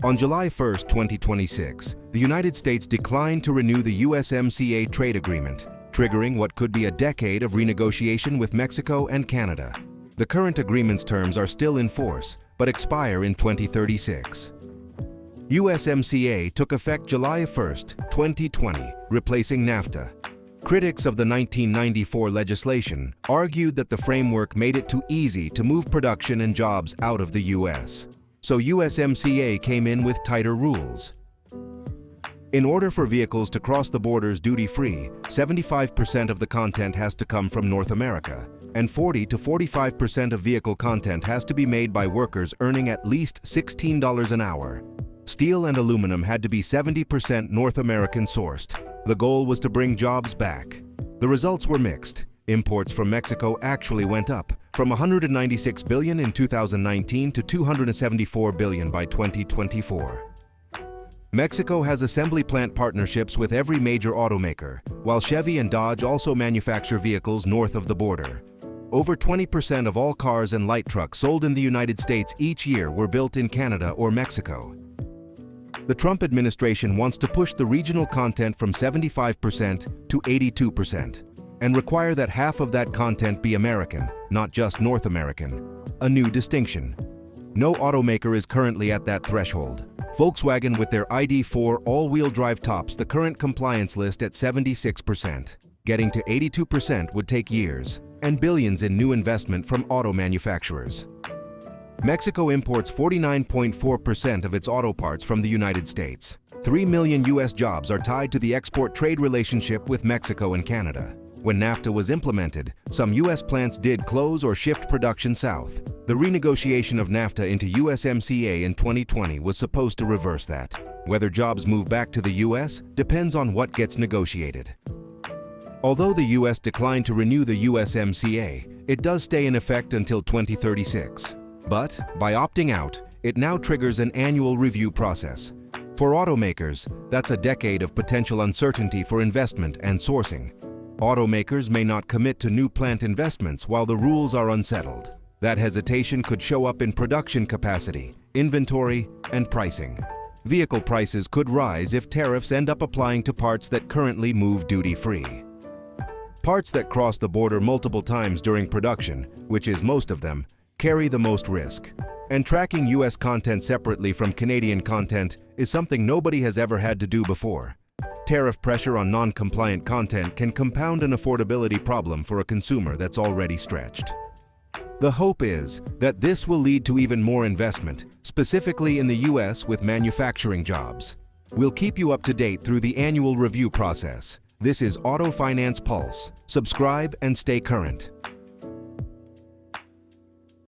On July 1, 2026, the United States declined to renew the USMCA trade agreement, triggering what could be a decade of renegotiation with Mexico and Canada. The current agreement's terms are still in force, but expire in 2036. USMCA took effect July 1, 2020, replacing NAFTA. Critics of the 1994 legislation argued that the framework made it too easy to move production and jobs out of the U.S. So USMCA came in with tighter rules. In order for vehicles to cross the borders duty-free, 75% of the content has to come from North America, and 40 to 45% of vehicle content has to be made by workers earning at least $16 an hour. Steel and aluminum had to be 70% North American sourced. The goal was to bring jobs back. The results were mixed. Imports from Mexico actually went up, from $196 billion in 2019 to $274 billion by 2024. Mexico has assembly plant partnerships with every major automaker, while Chevy and Dodge also manufacture vehicles north of the border. Over 20% of all cars and light trucks sold in the United States each year were built in Canada or Mexico. The Trump administration wants to push the regional content from 75% to 82% and require that half of that content be American, not just North American, a new distinction. No automaker is currently at that threshold. Volkswagen with their ID.4 all-wheel drive tops the current compliance list at 76%. Getting to 82% would take years and billions in new investment from auto manufacturers. Mexico imports 49.4% of its auto parts from the United States. 3 million U.S. jobs are tied to the export trade relationship with Mexico and Canada. When NAFTA was implemented, some U.S. plants did close or shift production south. The renegotiation of NAFTA into USMCA in 2020 was supposed to reverse that. Whether jobs move back to the U.S. depends on what gets negotiated. Although the U.S. declined to renew the USMCA, it does stay in effect until 2036. But, by opting out, it now triggers an annual review process. For automakers, that's a decade of potential uncertainty for investment and sourcing. Automakers may not commit to new plant investments while the rules are unsettled. That hesitation could show up in production capacity, inventory, and pricing. Vehicle prices could rise if tariffs end up applying to parts that currently move duty-free. Parts that cross the border multiple times during production, which is most of them, carry the most risk. And tracking U.S. content separately from Canadian content is something nobody has ever had to do before. Tariff pressure on non-compliant content can compound an affordability problem for a consumer that's already stretched. The hope is that this will lead to even more investment, specifically in the U.S. with manufacturing jobs. We'll keep you up to date through the annual review process. This is Auto Finance Pulse. Subscribe and stay current.